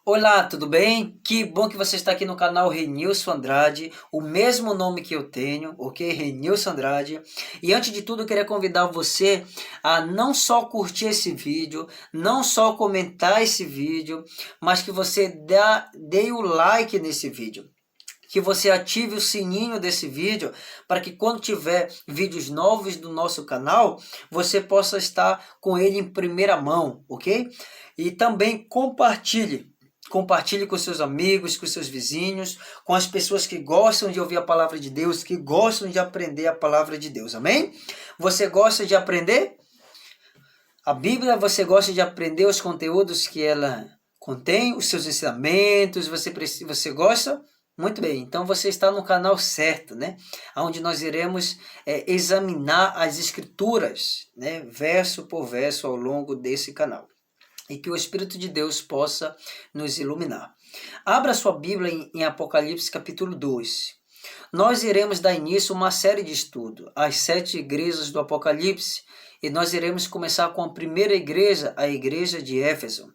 Olá, tudo bem? Que bom que você está aqui no canal Renilson Andrade, o mesmo nome que eu tenho, ok? Renilson Andrade. E antes de tudo, eu queria convidar você a não só curtir esse vídeo, não só comentar esse vídeo, mas que você dê o like nesse vídeo. Que você ative o sininho desse vídeo para que quando tiver vídeos novos do nosso canal, você possa estar com ele em primeira mão, ok? E também compartilhe. Compartilhe com seus amigos, com seus vizinhos, com as pessoas que gostam de ouvir a palavra de Deus, que gostam de aprender a palavra de Deus, amém? Você gosta de aprender a Bíblia? Você gosta de aprender os conteúdos que ela contém, os seus ensinamentos? Você gosta? Muito bem, então você está no canal certo, né? Onde nós iremos examinar as escrituras, né? Verso por verso ao longo desse canal. E que o Espírito de Deus possa nos iluminar. Abra sua Bíblia em Apocalipse capítulo 2. Nós iremos dar início a uma série de estudo, as 7 igrejas do Apocalipse, e nós iremos começar com a primeira igreja, a igreja de Éfeso.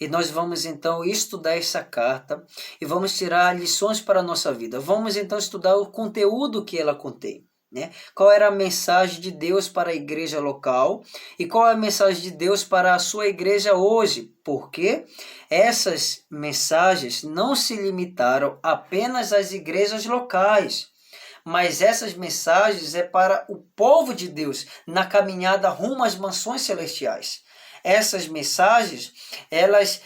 E nós vamos então estudar essa carta e vamos tirar lições para a nossa vida. Vamos então estudar o conteúdo que ela contém. Né? Qual era a mensagem de Deus para a igreja local e qual é a mensagem de Deus para a sua igreja hoje? Porque essas mensagens não se limitaram apenas às igrejas locais, mas essas mensagens é para o povo de Deus na caminhada rumo às mansões celestiais. Essas mensagens, elas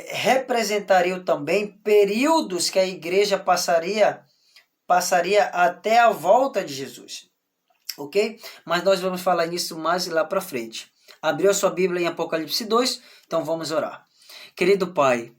representariam também períodos que a igreja passaria até a volta de Jesus, ok? Mas nós vamos falar nisso mais lá para frente. Abriu a sua Bíblia em Apocalipse 2, então vamos orar. Querido Pai,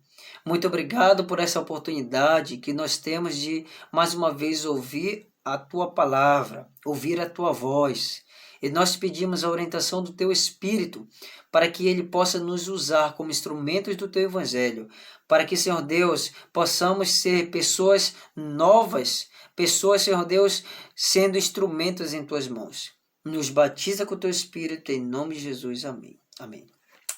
muito obrigado por essa oportunidade que nós temos de mais uma vez ouvir a Tua palavra, ouvir a Tua voz. E nós pedimos a orientação do Teu Espírito para que Ele possa nos usar como instrumentos do Teu Evangelho, para que, Senhor Deus, possamos ser pessoas novas, pessoas, Senhor Deus, sendo instrumentos em Tuas mãos. Nos batiza com o Teu Espírito, em nome de Jesus. Amém. Amém.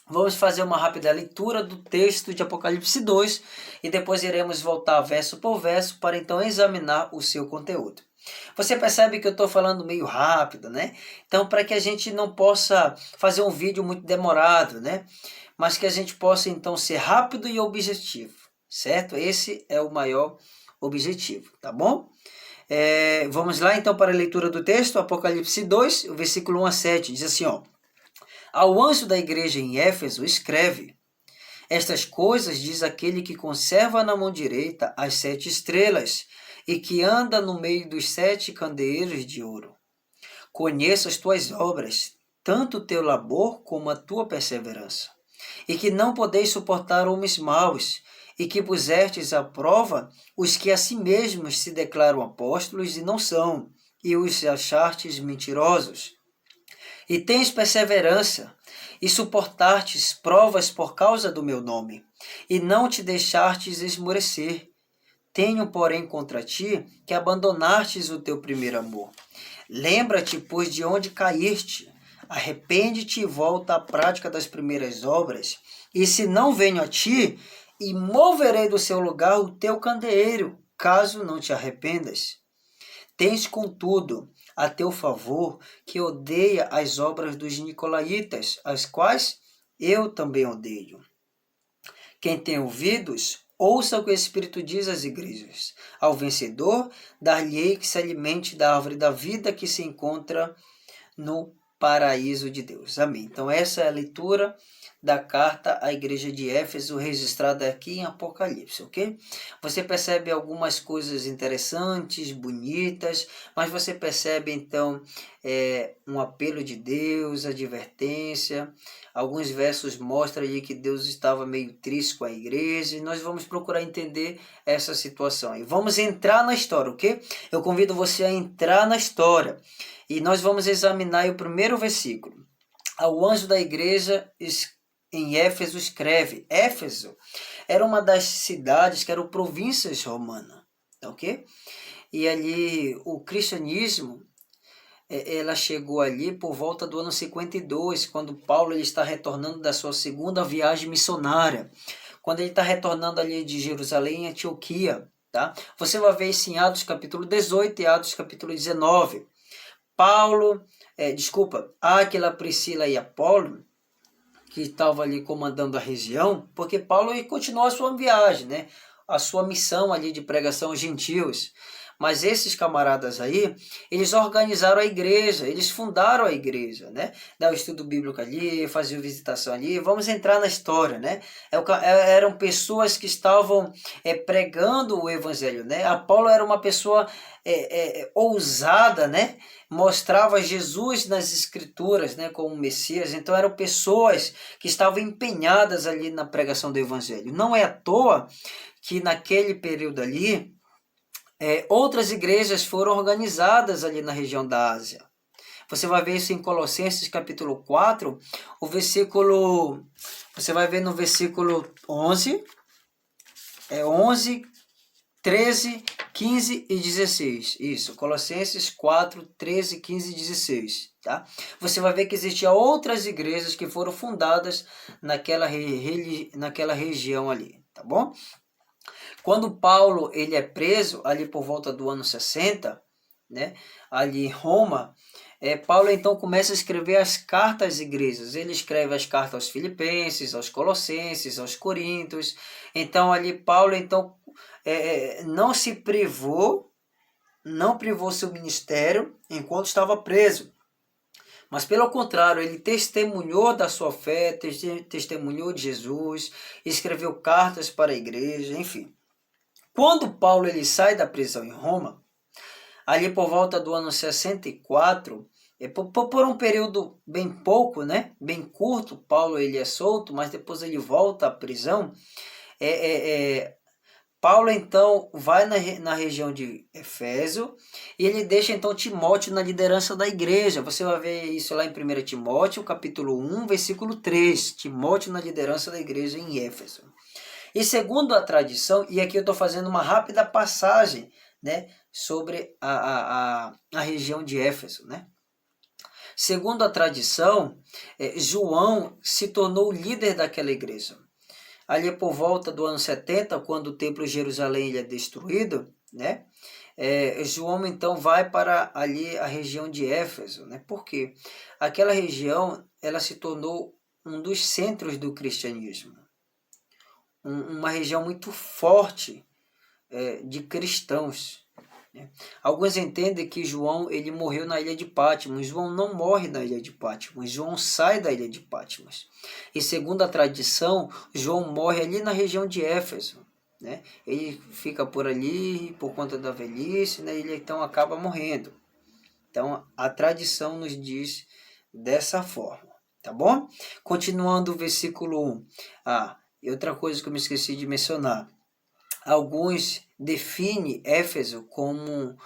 Vamos fazer uma rápida leitura do texto de Apocalipse 2 e depois iremos voltar verso por verso para então examinar o seu conteúdo. Você percebe que eu estou falando meio rápido, né? Então, para que a gente não possa fazer um vídeo muito demorado, né? Mas que a gente possa então ser rápido e objetivo, certo? Esse é o maior objetivo, tá bom? Vamos lá então para a leitura do texto, Apocalipse 2, o versículo 1 a 7, diz assim, ó. Ao anjo da igreja em Éfeso escreve: Estas coisas diz aquele que conserva na mão direita as 7 estrelas e que anda no meio dos 7 candeeiros de ouro. Conheço as tuas obras, tanto o teu labor como a tua perseverança, e que não podeis suportar homens maus, e que pusestes à prova os que a si mesmos se declaram apóstolos e não são, e os achartes mentirosos. E tens perseverança, e suportastes provas por causa do meu nome, e não te deixastes esmorecer. Tenho, porém, contra ti que abandonastes o teu primeiro amor. Lembra-te, pois, de onde caíste. Arrepende-te e volta à prática das primeiras obras. E se não venho a ti, e moverei do seu lugar o teu candeeiro, caso não te arrependas. Tens, contudo, a teu favor que odeia as obras dos nicolaítas, as quais eu também odeio. Quem tem ouvidos, ouça o que o Espírito diz às igrejas. Ao vencedor, dar-lhe-ei que se alimente da árvore da vida que se encontra no paraíso de Deus. Amém. Então essa é a leitura da carta à igreja de Éfeso, registrada aqui em Apocalipse, ok? Você percebe algumas coisas interessantes, bonitas, mas você percebe então um apelo de Deus, advertência. Alguns versos mostram ali que Deus estava meio triste com a igreja, e nós vamos procurar entender essa situação. E vamos entrar na história, ok? Eu convido você a entrar na história, e nós vamos examinar o primeiro versículo. Ao anjo da igreja em Éfeso escreve. Éfeso era uma das cidades que eram províncias romanas, ok? E ali o cristianismo, ela chegou ali por volta do ano 52, quando Paulo ele está retornando da sua segunda viagem missionária. quando ele está retornando ali de Jerusalém, Antioquia, tá? Você vai ver isso em Atos capítulo 18 e Atos capítulo 19. Áquila, Priscila e Apolo, que estavam ali comandando a região, porque Paulo continuou a sua viagem, né? A sua missão ali de pregação aos gentios. Mas esses camaradas aí, eles organizaram a igreja, eles fundaram a igreja, né? Davam estudo bíblico ali, faziam visitação ali. Vamos entrar na história, né? Eram pessoas que estavam pregando o evangelho, né? Apolo era uma pessoa ousada, né? Mostrava Jesus nas escrituras, né, como Messias. Então eram pessoas que estavam empenhadas ali na pregação do evangelho. Não é à toa que naquele período ali, outras igrejas foram organizadas ali na região da Ásia. Você vai ver isso em Colossenses capítulo 4, você vai ver no versículo 11, 11, 13, 15 e 16. Isso, Colossenses 4, 13, 15 e 16. Tá? Você vai ver que existiam outras igrejas que foram fundadas naquela região ali, tá bom? Quando Paulo ele é preso, ali por volta do ano 60, né, ali em Roma, Paulo então começa a escrever as cartas às igrejas. Ele escreve as cartas aos Filipenses, aos Colossenses, aos Coríntios. Então ali Paulo então, não privou seu ministério enquanto estava preso. Mas pelo contrário, ele testemunhou da sua fé, testemunhou de Jesus, escreveu cartas para a igreja, enfim. Quando Paulo ele sai da prisão em Roma, ali por volta do ano 64, por um período bem pouco, né, bem curto, Paulo ele é solto, mas depois ele volta à prisão. Paulo então vai na região de Éfeso e ele deixa então Timóteo na liderança da igreja. Você vai ver isso lá em 1 Timóteo, capítulo 1, versículo 3. Timóteo na liderança da igreja em Éfeso. E segundo a tradição, e aqui eu estou fazendo uma rápida passagem, né, sobre a região de Éfeso, né? Segundo a tradição, João se tornou o líder daquela igreja. Ali por volta do ano 70, quando o templo de Jerusalém ele é destruído, né? João então vai para ali a região de Éfeso, né? Porque aquela região ela se tornou um dos centros do cristianismo. Uma região muito forte de cristãos, né? Alguns entendem que João ele morreu na ilha de Patmos. João não morre na ilha de Patmos, João sai da ilha de Patmos. E segundo a tradição, João morre ali na região de Éfeso, né? Ele fica por ali por conta da velhice, né? Ele então acaba morrendo. Então a tradição nos diz dessa forma, tá bom? Continuando o versículo 1. E outra coisa que eu me esqueci de mencionar. Alguns definem Éfeso como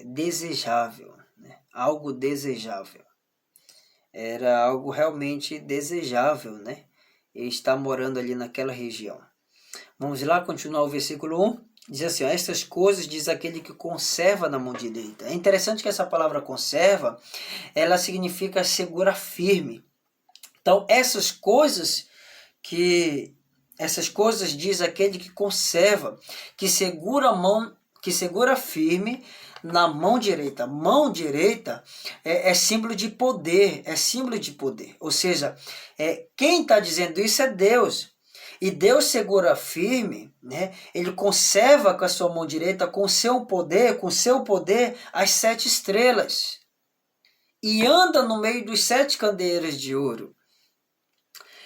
desejável, né? Algo desejável. Era algo realmente desejável, né? Ele está morando ali naquela região. Vamos lá, continuar o versículo 1. Diz assim, estas coisas diz aquele que conserva na mão direita. É interessante que essa palavra conserva, ela significa segura firme. Então, essas coisas diz aquele que conserva, que segura a mão, que segura firme na mão direita. Mão direita é símbolo de poder, Ou seja, quem está dizendo isso é Deus. E Deus segura firme, né? Ele conserva com a sua mão direita, com seu poder, as 7 estrelas. E anda no meio dos 7 candeeiros de ouro.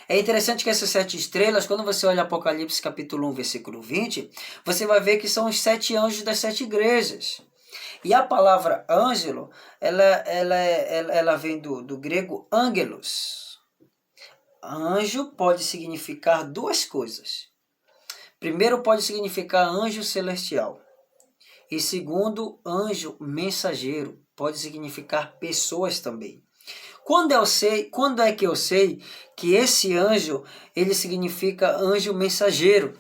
É interessante que essas 7 estrelas, quando você olha Apocalipse capítulo 1, versículo 20, você vai ver que são os 7 anjos das 7 igrejas. E a palavra ângelo, ela vem do grego angelos. Anjo pode significar 2 coisas. Primeiro, pode significar anjo celestial. E segundo, anjo mensageiro. Pode significar pessoas também. Quando é que eu sei que esse anjo, ele significa anjo mensageiro?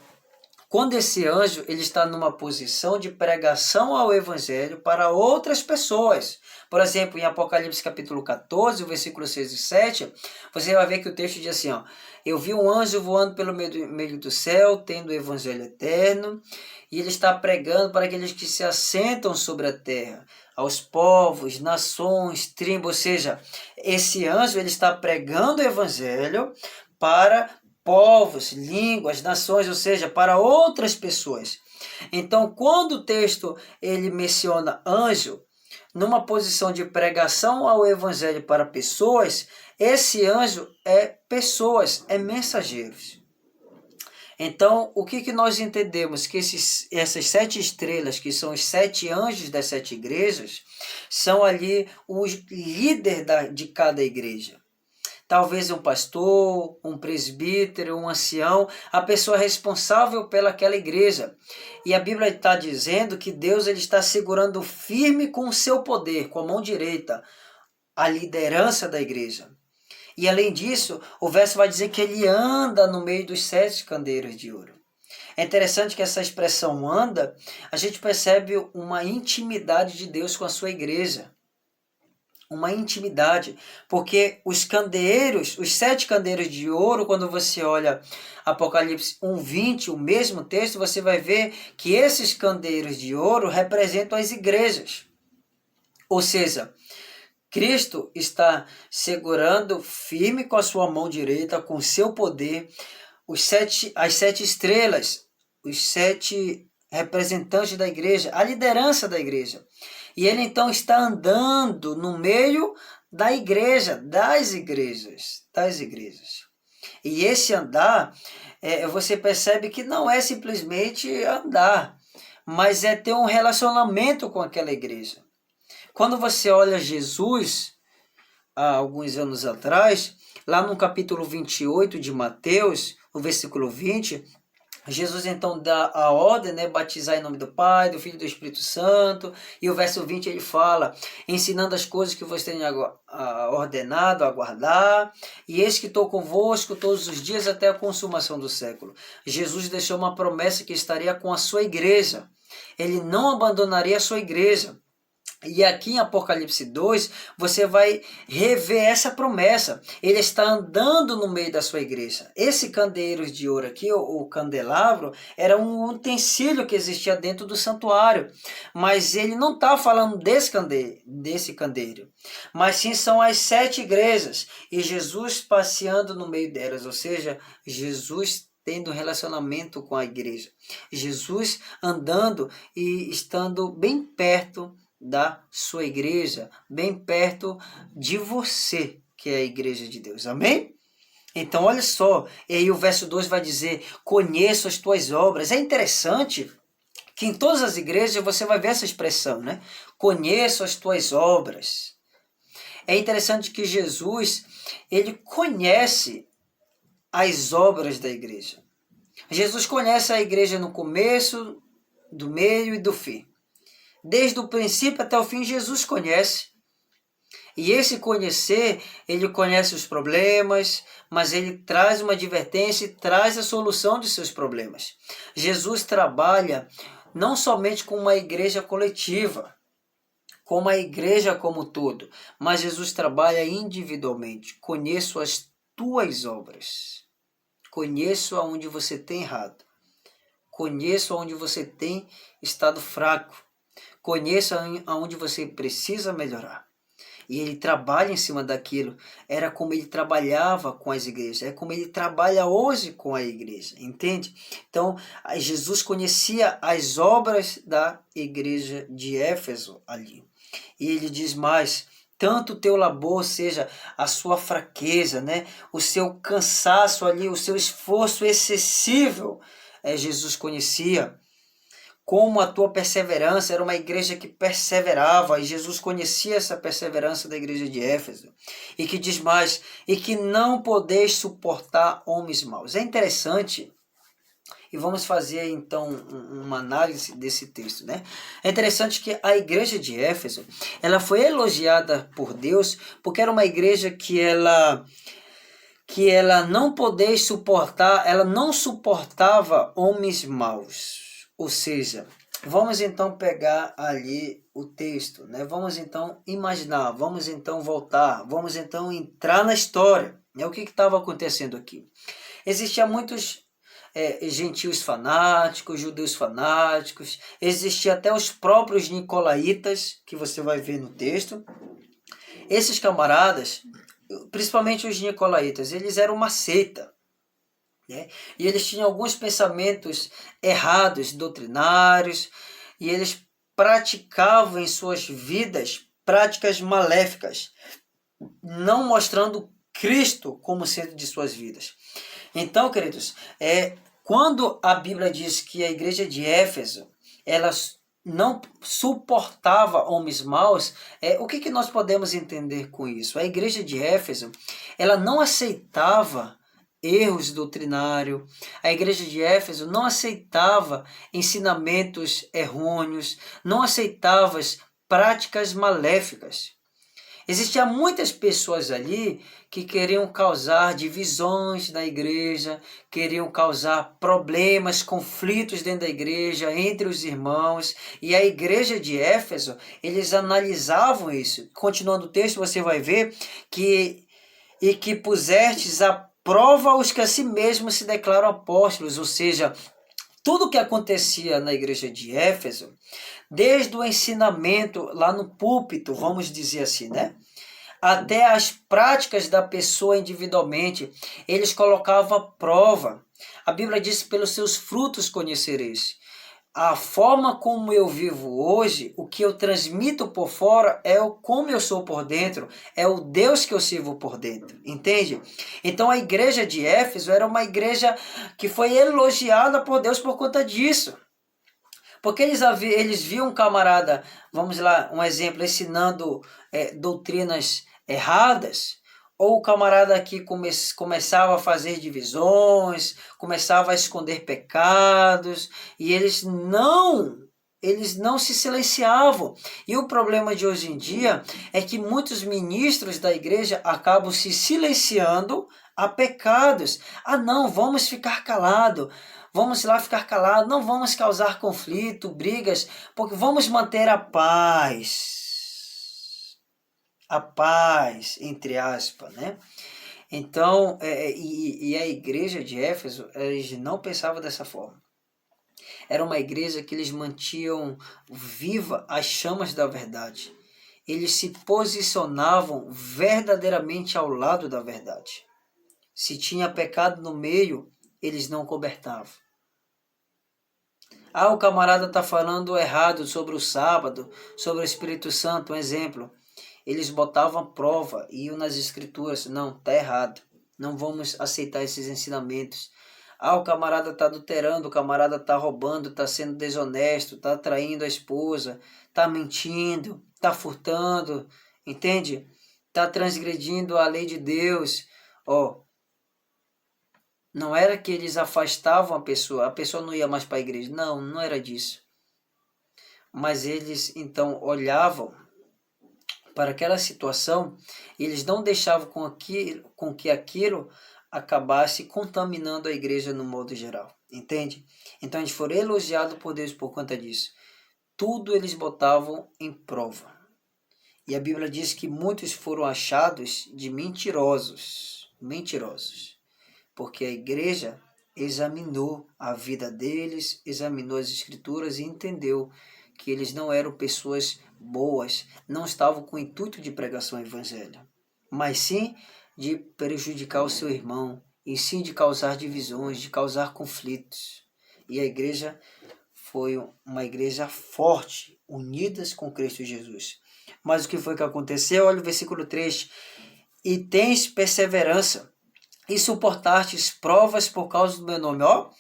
quando esse anjo ele está numa posição de pregação ao evangelho para outras pessoas. Por exemplo, em Apocalipse capítulo 14, o versículo 6 e 7, você vai ver que o texto diz assim, ó, eu vi um anjo voando pelo meio do céu, tendo o evangelho eterno, e ele está pregando para aqueles que se assentam sobre a terra, aos povos, nações, tribos, ou seja, esse anjo ele está pregando o evangelho para povos, línguas, nações, ou seja, para outras pessoas. Então, quando o texto ele menciona anjo, numa posição de pregação ao evangelho para pessoas, esse anjo é pessoas, é mensageiros. Então, o que nós entendemos? Que essas 7 estrelas, que são os 7 anjos das 7 igrejas, são ali os líderes de cada igreja. Talvez um pastor, um presbítero, um ancião, a pessoa responsável pelaquela igreja. E a Bíblia está dizendo que Deus ele está segurando firme com o seu poder, com a mão direita, a liderança da igreja. E além disso, o verso vai dizer que ele anda no meio dos 7 candeeiros de ouro. É interessante que essa expressão anda, a gente percebe uma intimidade de Deus com a sua igreja. Uma intimidade, porque os candeeiros, os 7 candeeiros de ouro, quando você olha Apocalipse 1:20, o mesmo texto, você vai ver que esses candeeiros de ouro representam as igrejas. Ou seja, Cristo está segurando firme com a sua mão direita, com o seu poder, as 7 estrelas, os 7 representantes da igreja, a liderança da igreja. E ele então está andando no meio da igreja, das igrejas. E esse andar, você percebe que não é simplesmente andar, mas é ter um relacionamento com aquela igreja. Quando você olha Jesus, há alguns anos atrás, lá no capítulo 28 de Mateus, o versículo 20, Jesus então dá a ordem, batizar em nome do Pai, do Filho e do Espírito Santo, e o verso 20 ele fala, ensinando as coisas que você tem ordenado a guardar, e eis que estou convosco todos os dias até a consumação do século. Jesus deixou uma promessa que estaria com a sua igreja, ele não abandonaria a sua igreja. E aqui em Apocalipse 2, você vai rever essa promessa. Ele está andando no meio da sua igreja. Esse candeeiro de ouro aqui, o candelabro, era um utensílio que existia dentro do santuário. Mas ele não está falando desse candeeiro. Mas sim são as 7 igrejas. E Jesus passeando no meio delas. Ou seja, Jesus tendo relacionamento com a igreja. Jesus andando e estando bem perto da sua igreja, bem perto de você, que é a igreja de Deus. Amém? Então, olha só, e aí o verso 2 vai dizer, conheço as tuas obras. É interessante que em todas as igrejas você vai ver essa expressão, né? Conheço as tuas obras. É interessante que Jesus, ele conhece as obras da igreja. Jesus conhece a igreja no começo, do meio e do fim. Desde o princípio até o fim, Jesus conhece. E esse conhecer, ele conhece os problemas, mas ele traz uma advertência e traz a solução de seus problemas. Jesus trabalha não somente com uma igreja coletiva, com uma igreja como todo, mas Jesus trabalha individualmente. Conheço as tuas obras. Conheço aonde você tem errado. Conheço aonde você tem estado fraco. Conheça aonde você precisa melhorar. E ele trabalha em cima daquilo. Era como ele trabalhava com as igrejas. É como ele trabalha hoje com a igreja. Entende? Então, Jesus conhecia as obras da igreja de Éfeso ali. E ele diz mais, tanto o teu labor, ou seja, a sua fraqueza, o seu cansaço ali, o seu esforço excessivo, Jesus conhecia. Como a tua perseverança, era uma igreja que perseverava, e Jesus conhecia essa perseverança da igreja de Éfeso. E que diz mais, e que não podeis suportar homens maus. É interessante, e vamos fazer então uma análise desse texto, É interessante que a igreja de Éfeso, ela foi elogiada por Deus, porque era uma igreja que que ela não podia suportar, ela não suportava homens maus. Ou seja, vamos então pegar ali o texto, né? Vamos então imaginar, vamos então voltar, vamos então entrar na história. O que estava acontecendo aqui? Existiam muitos gentios fanáticos, judeus fanáticos, existia até os próprios nicolaítas, que você vai ver no texto. Esses camaradas, principalmente os nicolaítas, eles eram uma seita, né? E eles tinham alguns pensamentos errados, doutrinários, e eles praticavam em suas vidas práticas maléficas, não mostrando Cristo como centro de suas vidas. Então, queridos, quando a Bíblia diz que a igreja de Éfeso, ela não suportava homens maus, o que nós podemos entender com isso? A igreja de Éfeso, ela não aceitava erros doutrinários, a igreja de Éfeso não aceitava ensinamentos errôneos, não aceitava práticas maléficas. Existiam muitas pessoas ali que queriam causar divisões na igreja, queriam causar problemas, conflitos dentro da igreja, entre os irmãos. E a igreja de Éfeso, eles analisavam isso. Continuando o texto, você vai ver que pusestes à prova os que a si mesmos se declaram apóstolos, ou seja, tudo o que acontecia na igreja de Éfeso, desde o ensinamento lá no púlpito, vamos dizer assim, né? Até as práticas da pessoa individualmente, eles colocavam à prova. A Bíblia diz: pelos seus frutos conhecereis. A forma como eu vivo hoje, o que eu transmito por fora, é como eu sou por dentro, é o Deus que eu sirvo por dentro, entende? Então a igreja de Éfeso era uma igreja que foi elogiada por Deus por conta disso. Porque eles viam um camarada, vamos lá, um exemplo, ensinando doutrinas erradas, ou o camarada que começava a fazer divisões, começava a esconder pecados, e eles não se silenciavam. E o problema de hoje em dia é que muitos ministros da igreja acabam se silenciando a pecados. Ah, não, vamos ficar calados. Vamos lá ficar calados, não vamos causar conflito, brigas, porque vamos manter a paz. A paz, entre aspas, né? Então, e a igreja de Éfeso, eles não pensavam dessa forma. Era uma igreja que eles mantinham viva as chamas da verdade. Eles se posicionavam verdadeiramente ao lado da verdade. Se tinha pecado no meio, eles não cobertavam. Ah, o camarada está falando errado sobre o sábado, sobre o Espírito Santo, um exemplo. Eles botavam prova, iam nas escrituras, não, está errado, não vamos aceitar esses ensinamentos. Ah, o camarada está adulterando, o camarada está roubando, está sendo desonesto, está traindo a esposa, está mentindo, está furtando, entende? Está transgredindo a lei de Deus. Não era que eles afastavam a pessoa não ia mais para a igreja. Não, não era disso. Mas eles então olhavam para aquela situação e eles não deixavam com que aquilo acabasse contaminando a igreja no modo geral. Entende? Então eles foram elogiados por Deus por conta disso. Tudo eles botavam em prova. E a Bíblia diz que muitos foram achados de mentirosos. Porque a igreja examinou a vida deles, examinou as escrituras e entendeu que eles não eram pessoas boas, não estavam com o intuito de pregação ao evangelho, mas sim de prejudicar o seu irmão, e sim de causar divisões, de causar conflitos. E a igreja foi uma igreja forte, unidas com Cristo Jesus. Mas o que foi que aconteceu? Olha o versículo 3. E tens perseverança, e suportastes provas por causa do meu nome.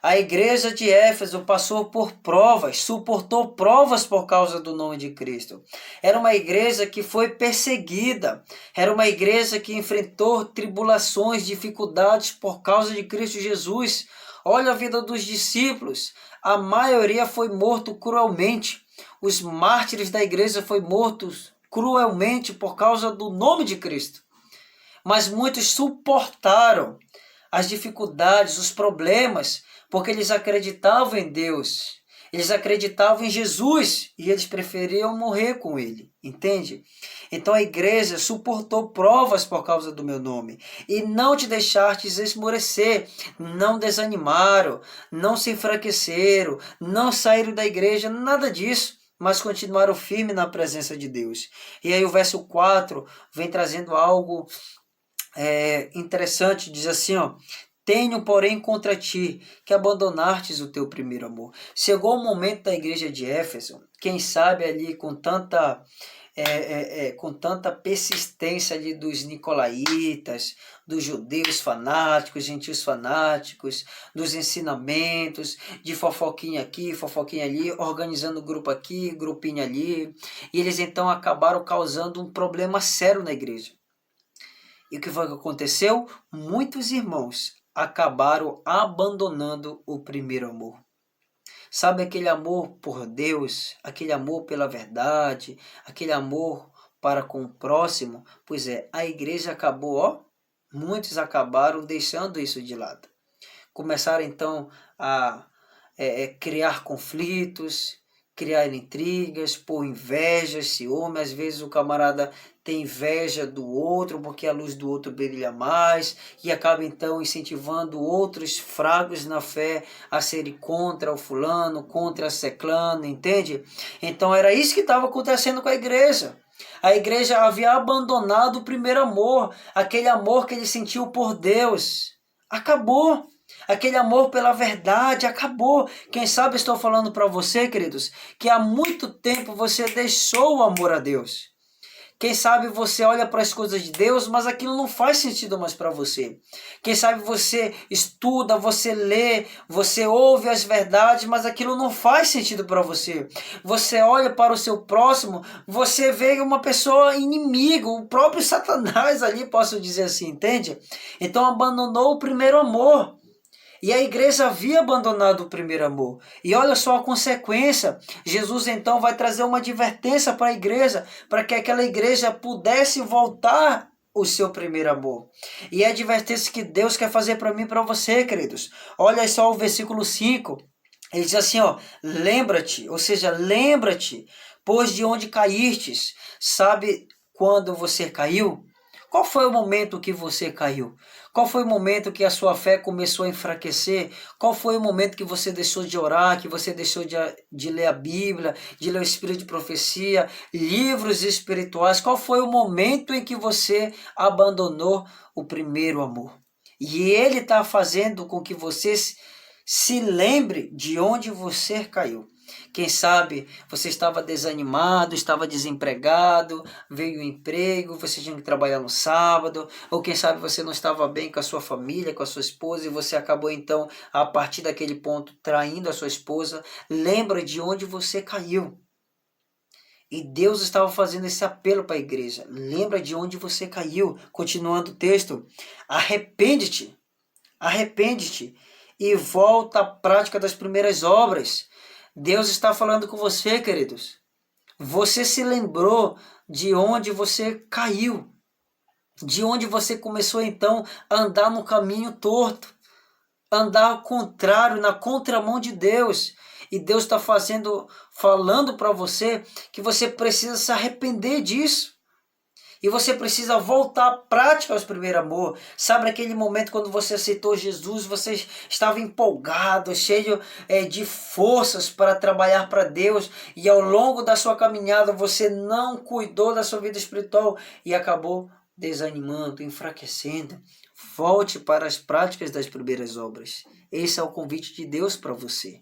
A igreja de Éfeso passou por provas, suportou provas por causa do nome de Cristo. Era uma igreja que foi perseguida, era uma igreja que enfrentou tribulações, dificuldades por causa de Cristo Jesus. Olha a vida dos discípulos, a maioria foi morto cruelmente. Os mártires da igreja foram mortos cruelmente por causa do nome de Cristo. mas muitos suportaram as dificuldades, os problemas, porque eles acreditavam em Deus, eles acreditavam em Jesus e eles preferiam morrer com ele, entende? Então a igreja suportou provas por causa do meu nome e não te deixastes esmorecer, não desanimaram, não se enfraqueceram, não saíram da igreja, nada disso, mas continuaram firmes na presença de Deus. E aí o verso 4 vem trazendo algo interessante, diz assim, ó: tenho, porém, contra ti que abandonastes o teu primeiro amor. Chegou o momento da igreja de Éfeso, quem sabe ali com tanta persistência ali dos nicolaítas, dos judeus fanáticos, gentios fanáticos, dos ensinamentos, de fofoquinha aqui, fofoquinha ali, organizando grupo aqui, grupinho ali, e eles então acabaram causando um problema sério na igreja. E o que foi que aconteceu? Muitos irmãos acabaram abandonando o primeiro amor. Sabe aquele amor por Deus, aquele amor pela verdade, aquele amor para com o próximo? Pois é, a igreja acabou, muitos acabaram deixando isso de lado. Começaram então a criar conflitos, criar intrigas, por inveja, ciúme. Às vezes o camarada tem inveja do outro porque a luz do outro brilha mais e acaba então incentivando outros fracos na fé a serem contra o fulano, contra a ciclano, entende? Então era isso que estava acontecendo com a igreja. A igreja havia abandonado o primeiro amor, aquele amor que ele sentiu por Deus. Acabou. Aquele amor pela verdade acabou. Quem sabe estou falando para você, queridos, que há muito tempo você deixou o amor a Deus. Quem sabe você olha para as coisas de Deus, mas aquilo não faz sentido mais para você. Quem sabe você estuda, você lê, você ouve as verdades, mas aquilo não faz sentido para você. Você olha para o seu próximo, você vê uma pessoa inimiga, o próprio Satanás ali, posso dizer assim, entende? Então abandonou o primeiro amor. E a igreja havia abandonado o primeiro amor. E olha só a consequência. Jesus então vai trazer uma advertência para a igreja, para que aquela igreja pudesse voltar o seu primeiro amor. E a advertência que Deus quer fazer para mim e para você, queridos. Olha só o versículo 5. Ele diz assim, lembra-te, ou seja, lembra-te, pois de onde caístes. Sabe quando você caiu? Qual foi o momento que você caiu? Qual foi o momento que a sua fé começou a enfraquecer? Qual foi o momento que você deixou de orar, que você deixou de ler a Bíblia, de ler o Espírito de Profecia, livros espirituais? Qual foi o momento em que você abandonou o primeiro amor? E ele está fazendo com que você se lembre de onde você caiu. Quem sabe você estava desanimado, estava desempregado, veio um emprego, você tinha que trabalhar no sábado, ou quem sabe você não estava bem com a sua família, com a sua esposa, e você acabou então, a partir daquele ponto, traindo a sua esposa. Lembra de onde você caiu. E Deus estava fazendo esse apelo para a igreja. Lembra de onde você caiu. Continuando o texto, arrepende-te e volta à prática das primeiras obras. Deus está falando com você, queridos. Você se lembrou de onde você caiu, de onde você começou então a andar no caminho torto, andar ao contrário, na contramão de Deus. E Deus está falando para você que você precisa se arrepender disso. E você precisa voltar à prática aos primeiro amor. Sabe aquele momento quando você aceitou Jesus, você estava empolgado, cheio de forças para trabalhar para Deus. E ao longo da sua caminhada você não cuidou da sua vida espiritual e acabou desanimando, enfraquecendo. Volte para as práticas das primeiras obras. Esse é o convite de Deus para você.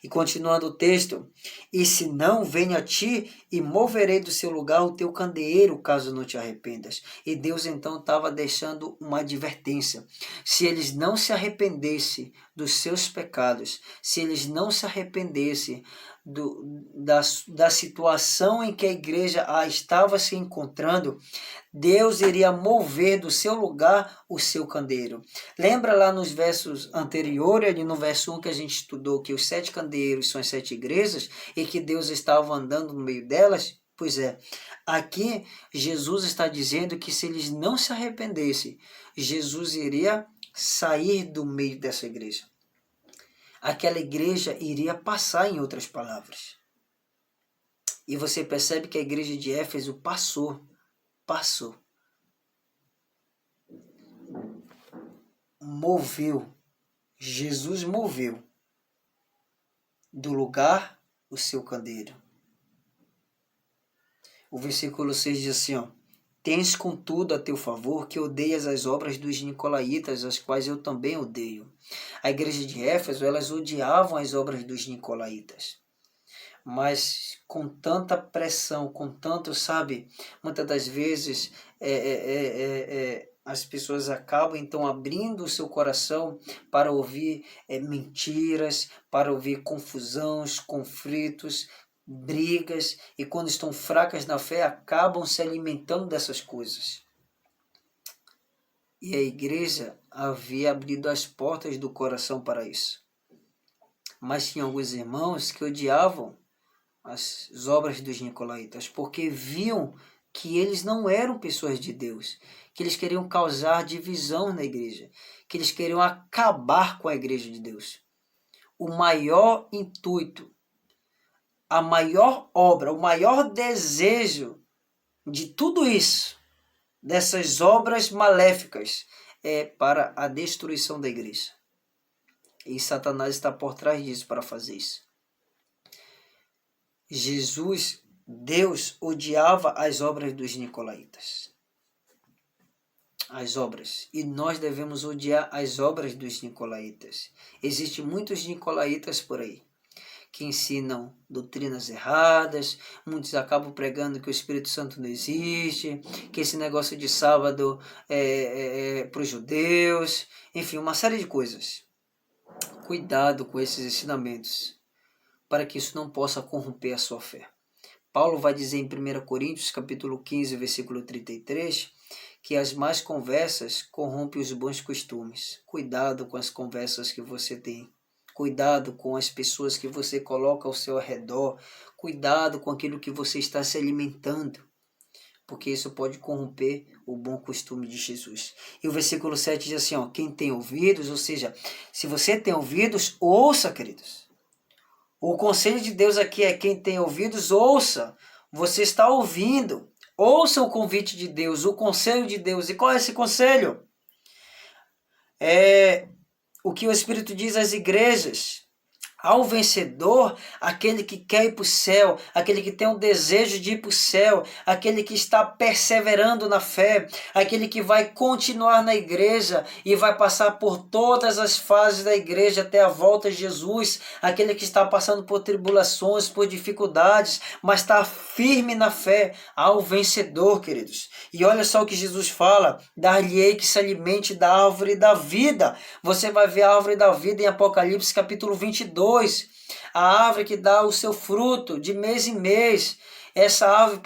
E continuando o texto, e se não, venha a ti e moverei do seu lugar o teu candeeiro, caso não te arrependas. E Deus então estava deixando uma advertência. Se eles não se arrependessem dos seus pecados, se eles não se arrependessem da situação em que a igreja estava se encontrando, Deus iria mover do seu lugar o seu candeeiro. Lembra lá nos versos anteriores, ali no verso 1 que a gente estudou que os 7 candeeiros são as 7 igrejas e que Deus estava andando no meio delas? Pois é, aqui Jesus está dizendo que se eles não se arrependessem, Jesus iria sair do meio dessa igreja. Aquela igreja iria passar, em outras palavras. E você percebe que a igreja de Éfeso passou. Moveu. Jesus moveu do lugar o seu candeeiro. O versículo 6 diz assim, ó: Tens contudo a teu favor que odeias as obras dos nicolaítas, as quais eu também odeio. A igreja de Éfeso, elas odiavam as obras dos nicolaítas. Mas com tanta pressão, com tanto, muitas das vezes as pessoas acabam então abrindo o seu coração para ouvir mentiras, para ouvir confusões, conflitos, brigas, e quando estão fracas na fé, acabam se alimentando dessas coisas. E a igreja havia abrido as portas do coração para isso. Mas tinha alguns irmãos que odiavam as obras dos nicolaítas, porque viam que eles não eram pessoas de Deus, que eles queriam causar divisão na igreja, que eles queriam acabar com a igreja de Deus. O maior intuito, a maior obra, o maior desejo de tudo isso, dessas obras maléficas, é para a destruição da igreja. E Satanás está por trás disso para fazer isso. Jesus, Deus, odiava as obras dos nicolaítas. As obras. E nós devemos odiar as obras dos nicolaítas. Existem muitos nicolaítas por aí que ensinam doutrinas erradas. Muitos acabam pregando que o Espírito Santo não existe, que esse negócio de sábado é para os judeus. Enfim, uma série de coisas. Cuidado com esses ensinamentos, para que isso não possa corromper a sua fé. Paulo vai dizer em 1 Coríntios, capítulo 15, versículo 33, que as más conversas corrompem os bons costumes. Cuidado com as conversas que você tem. Cuidado com as pessoas que você coloca ao seu redor. Cuidado com aquilo que você está se alimentando, porque isso pode corromper o bom costume de Jesus. E o versículo 7 diz assim, ó: quem tem ouvidos, ou seja, se você tem ouvidos, ouça, queridos. O conselho de Deus aqui é: quem tem ouvidos, ouça. Você está ouvindo. Ouça o convite de Deus, o conselho de Deus. E qual é esse conselho? É o que o Espírito diz às igrejas. Ao vencedor, aquele que quer ir para o céu, aquele que tem um desejo de ir para o céu, aquele que está perseverando na fé, aquele que vai continuar na igreja e vai passar por todas as fases da igreja até a volta de Jesus, aquele que está passando por tribulações, por dificuldades, mas está firme na fé. Ao vencedor, queridos. E olha só o que Jesus fala: dar-lhe-ei que se alimente da árvore da vida. Você vai ver a árvore da vida em Apocalipse capítulo 22. A árvore que dá o seu fruto de mês em mês. Essa árvore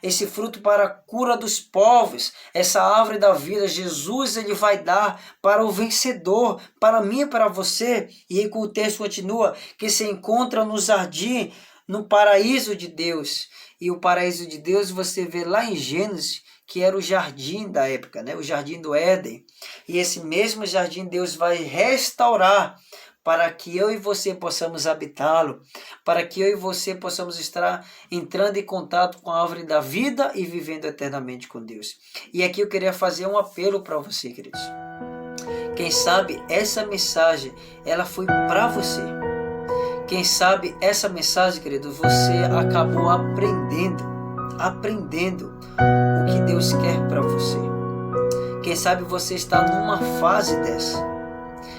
esse fruto para a cura dos povos. Essa árvore da vida, Jesus, ele vai dar para o vencedor, para mim e para você. E aí o texto continua, que se encontra no jardim, no paraíso de Deus. E o paraíso de Deus você vê lá em Gênesis, que era o jardim da época, né? O jardim do Éden. E esse mesmo jardim Deus vai restaurar, para que eu e você possamos habitá-lo, para que eu e você possamos estar entrando em contato com a árvore da vida e vivendo eternamente com Deus. E aqui eu queria fazer um apelo para você, queridos. Quem sabe essa mensagem, ela foi para você. Quem sabe essa mensagem, querido, você acabou aprendendo o que Deus quer para você. Quem sabe você está numa fase dessa.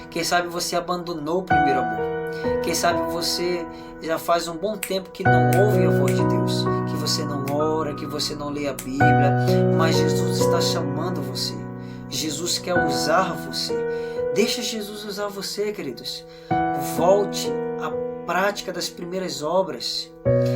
Quem sabe você abandonou o primeiro amor. Quem sabe você já faz um bom tempo que não ouve a voz de Deus, que você não ora, que você não lê a Bíblia, mas Jesus está chamando você. Jesus quer usar você. Deixa Jesus usar você, queridos. Volte à prática das primeiras obras.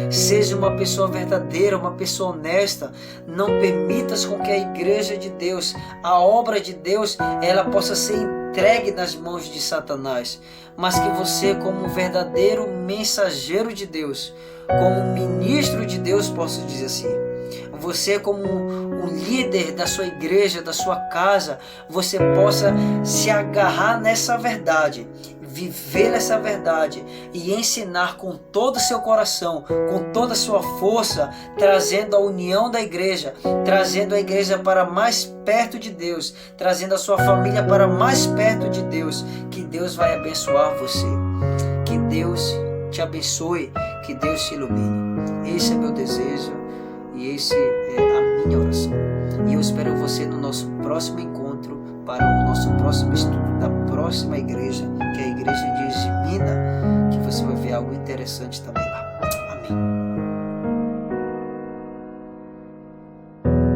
Seja uma pessoa verdadeira, uma pessoa honesta. Não permitas com que a igreja de Deus, a obra de Deus, ela possa ser entregue nas mãos de Satanás, mas que você, como um verdadeiro mensageiro de Deus, como ministro de Deus, posso dizer assim, você como um líder da sua igreja, da sua casa, você possa se agarrar nessa verdade, viver essa verdade e ensinar com todo o seu coração, com toda a sua força, trazendo a união da igreja, trazendo a igreja para mais perto de Deus, trazendo a sua família para mais perto de Deus, que Deus vai abençoar você. Que Deus te abençoe, que Deus te ilumine. Esse é meu desejo e esse é a minha oração. E eu espero você no nosso próximo encontro, para o nosso próximo estudo da próxima igreja, que é a igreja de Egimina, que você vai ver algo interessante também lá. Amém.